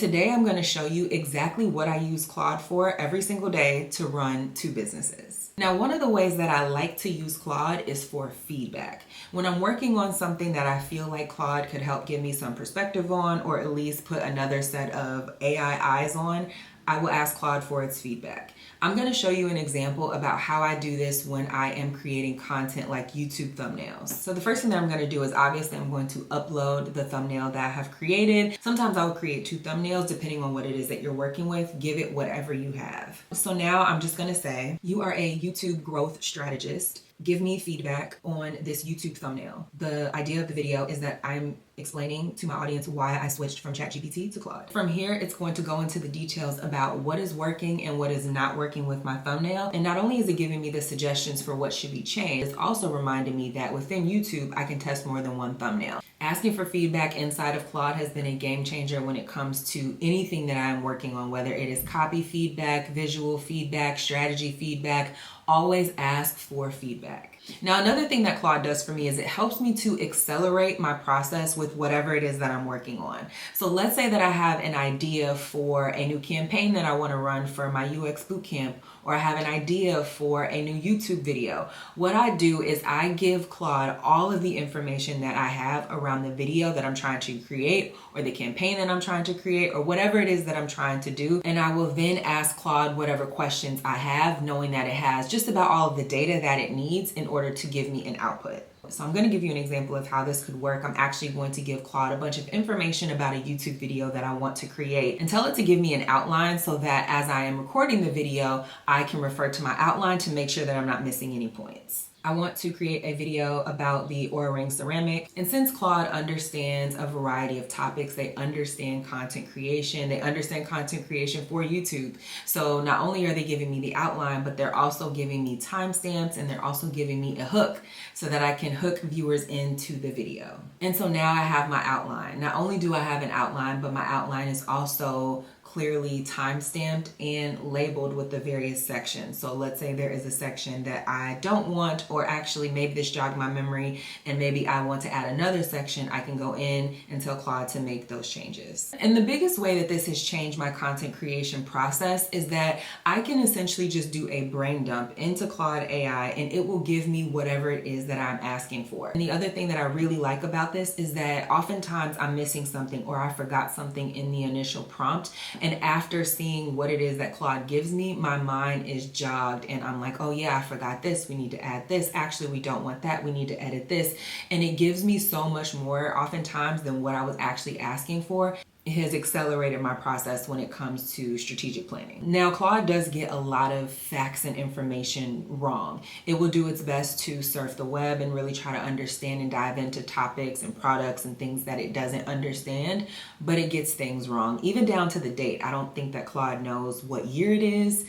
Today I'm going to show you exactly what I use Claude for every single day to run 2 businesses. Now, one of the ways that I like to use Claude is for feedback. When I'm working on something that I feel like Claude could help give me some perspective on, or at least put another set of AI eyes on, I will ask Claude for its feedback. I'm going to show you an example about how I do this when I am creating content like YouTube thumbnails. So the first thing that I'm going to do is obviously I'm going to upload the thumbnail that I have created. Sometimes I'll create 2 thumbnails depending on what it is that you're working with. Give it whatever you have. So now I'm just going to say, you are a YouTube growth strategist. Give me feedback on this YouTube thumbnail. The idea of the video is that I'm explaining to my audience why I switched from ChatGPT to Claude. From here, it's going to go into the details about what is working and what is not working with my thumbnail. And not only is it giving me the suggestions for what should be changed, it's also reminding me that within YouTube, I can test more than one thumbnail. Asking for feedback inside of Claude has been a game changer when it comes to anything that I'm working on, whether it is copy feedback, visual feedback, strategy feedback. Always ask for feedback. Now, another thing that Claude does for me is it helps me to accelerate my process with whatever it is that I'm working on. So let's say that I have an idea for a new campaign that I want to run for my UX bootcamp, or I have an idea for a new YouTube video. What I do is I give Claude all of the information that I have around the video that I'm trying to create, or the campaign that I'm trying to create, or whatever it is that I'm trying to do. And I will then ask Claude whatever questions I have, knowing that it has just about all of the data that it needs in order to give me an output. So I'm going to give you an example of how this could work. I'm actually going to give Claude a bunch of information about a YouTube video that I want to create and tell it to give me an outline so that as I am recording the video, I can refer to my outline to make sure that I'm not missing any points. I want to create a video about the Aura Ring ceramic. And since Claude understands a variety of topics, they understand content creation. They understand content creation for YouTube. So not only are they giving me the outline, but they're also giving me timestamps, and they're also giving me a hook so that I can hook viewers into the video. And so now I have my outline. Not only do I have an outline, but my outline is also clearly time-stamped and labeled with the various sections. So let's say there is a section that I don't want, or actually maybe this jogged my memory and maybe I want to add another section, I can go in and tell Claude to make those changes. And the biggest way that this has changed my content creation process is that I can essentially just do a brain dump into Claude AI and it will give me whatever it is that I'm asking for. And the other thing that I really like about this is that oftentimes I'm missing something, or I forgot something in the initial prompt. And after seeing what it is that Claude gives me, my mind is jogged and I'm like, oh yeah, I forgot this. We need to add this. Actually, we don't want that. We need to edit this. And it gives me so much more oftentimes than what I was actually asking for. It has accelerated my process when it comes to strategic planning. Now, Claude does get a lot of facts and information wrong. It will do its best to surf the web and really try to understand and dive into topics and products and things that it doesn't understand, but it gets things wrong, even down to the date. I don't think that Claude knows what year it is,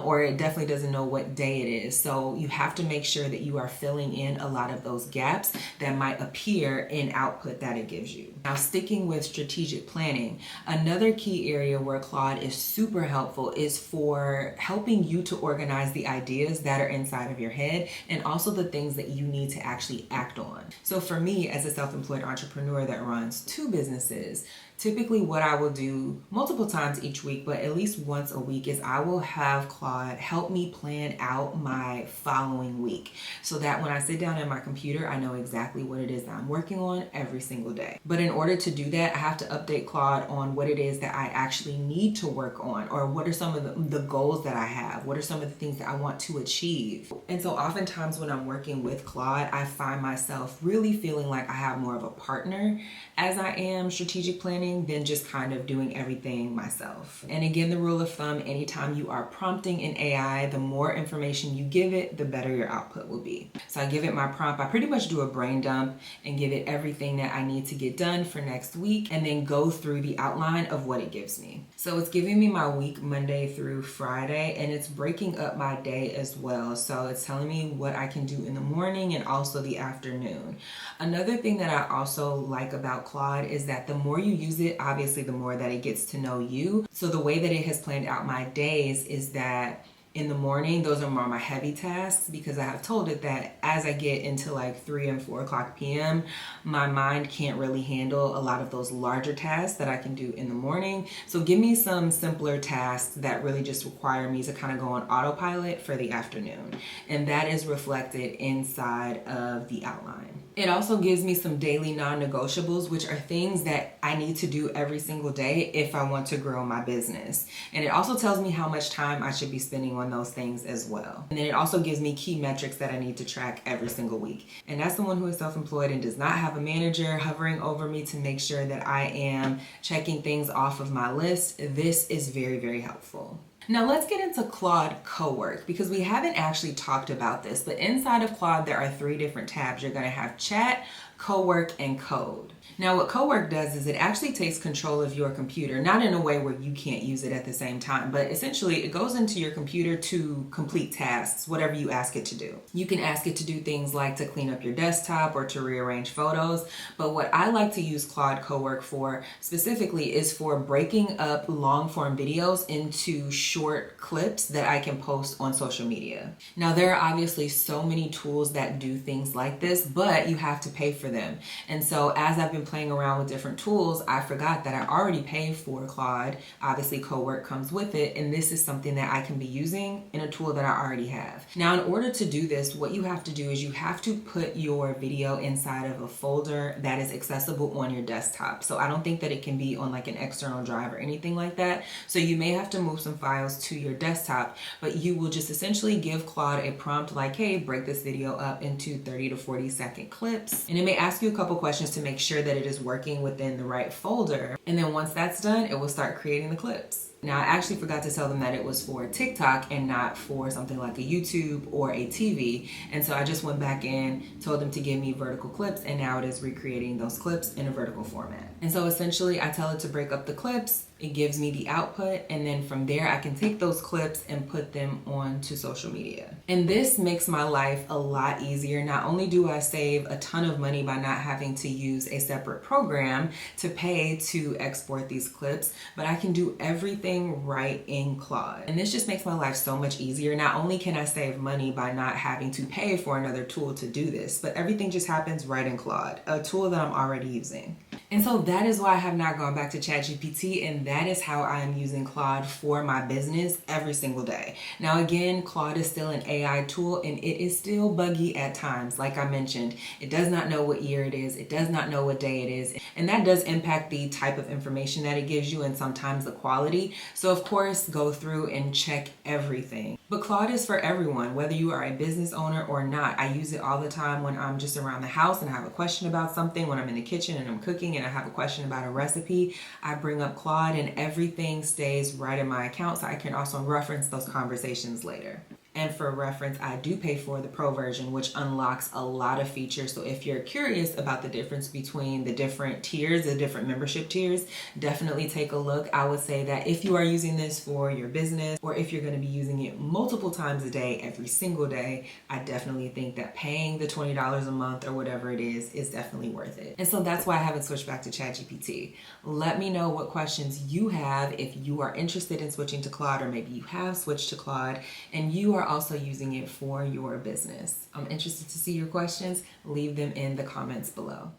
or it definitely doesn't know what day it is. So you have to make sure that you are filling in a lot of those gaps that might appear in output that it gives you. Now, sticking with strategic planning, another key area where Claude is super helpful is for helping you to organize the ideas that are inside of your head, and also the things that you need to actually act on. So for me, as a self-employed entrepreneur that runs 2 businesses, typically what I will do multiple times each week, but at least once a week, is I will have Claude help me plan out my following week so that when I sit down at my computer, I know exactly what it is that I'm working on every single day. But in order to do that, I have to update Claude on what it is that I actually need to work on, or what are some of the goals that I have, what are some of the things that I want to achieve. And so oftentimes when I'm working with Claude, I find myself really feeling like I have more of a partner as I am strategic planning than just kind of doing everything myself. And again, the rule of thumb, anytime you are prompting an AI, the more information you give it, the better your output will be. So I give it my prompt. I pretty much do a brain dump and give it everything that I need to get done for next week, and then go through the outline of what it gives me. So it's giving me my week Monday through Friday, and it's breaking up my day as well. So it's telling me what I can do in the morning and also the afternoon. Another thing that I also like about Claude is that the more you use it, obviously the more that it gets to know you. So the way that it has planned out my days is that in the morning. Those are more my heavy tasks because I have told it that as I get into like 3 and 4 o'clock p.m., my mind can't really handle a lot of those larger tasks that I can do in the morning. So give me some simpler tasks that really just require me to kind of go on autopilot for the afternoon. And that is reflected inside of the outline. It also gives me some daily non-negotiables, which are things that I need to do every single day if I want to grow my business. And it also tells me how much time I should be spending on those things as well. And then it also gives me key metrics that I need to track every single week. And as someone who is self-employed and does not have a manager hovering over me to make sure that I am checking things off of my list, this is very, very helpful. Now let's get into Claude Cowork because we haven't actually talked about this, but inside of Claude there are 3 different tabs. You're going to have chat, Cowork, and code. Now what Cowork does is it actually takes control of your computer, not in a way where you can't use it at the same time, but essentially it goes into your computer to complete tasks, whatever you ask it to do. You can ask it to do things like to clean up your desktop or to rearrange photos, but what I like to use Claude Cowork for specifically is for breaking up long form videos into short clips that I can post on social media. Now there are obviously so many tools that do things like this, but you have to pay for them. And so as I've been playing around with different tools, I forgot that I already paid for Claude. Obviously Cowork comes with it, and this is something that I can be using in a tool that I already have. Now in order to do this, what you have to do is you have to put your video inside of a folder that is accessible on your desktop. So I don't think that it can be on like an external drive or anything like that. So you may have to move some files to your desktop, but you will just essentially give Claude a prompt like, hey, break this video up into 30 to 40 second clips. And it may ask you a couple questions to make sure that it is working within the right folder. And then once that's done, it will start creating the clips. Now, I actually forgot to tell them that it was for TikTok and not for something like a YouTube or a TV. And so I just went back in, told them to give me vertical clips, and now it is recreating those clips in a vertical format. And so essentially I tell it to break up the clips, it gives me the output, and then from there I can take those clips and put them onto social media. And this makes my life a lot easier. Not only do I save a ton of money by not having to use a separate program to pay to export these clips, but I can do everything right in Claude. And this just makes my life so much easier. Not only can I save money by not having to pay for another tool to do this, but everything just happens right in Claude, a tool that I'm already using. And so that is why I have not gone back to ChatGPT, and that is how I am using Claude for my business every single day. Now again, Claude is still an AI tool and it is still buggy at times. Like I mentioned, it does not know what year it is, it does not know what day it is, and that does impact the type of information that it gives you and sometimes the quality. So of course, go through and check everything. But Claude is for everyone, whether you are a business owner or not. I use it all the time when I'm just around the house and I have a question about something, when I'm in the kitchen and I'm cooking and I have a question about a recipe. I bring up Claude and everything stays right in my account, so I can also reference those conversations later. And for reference, I do pay for the pro version, which unlocks a lot of features. So if you're curious about the difference between the different tiers, the different membership tiers, definitely take a look. I would say that if you are using this for your business, or if you're going to be using it multiple times a day, every single day, I definitely think that paying the $20 a month or whatever it is definitely worth it. And so that's why I haven't switched back to ChatGPT. Let me know what questions you have if you are interested in switching to Claude, or maybe you have switched to Claude and you are also using it for your business. I'm interested to see your questions. Leave them in the comments below.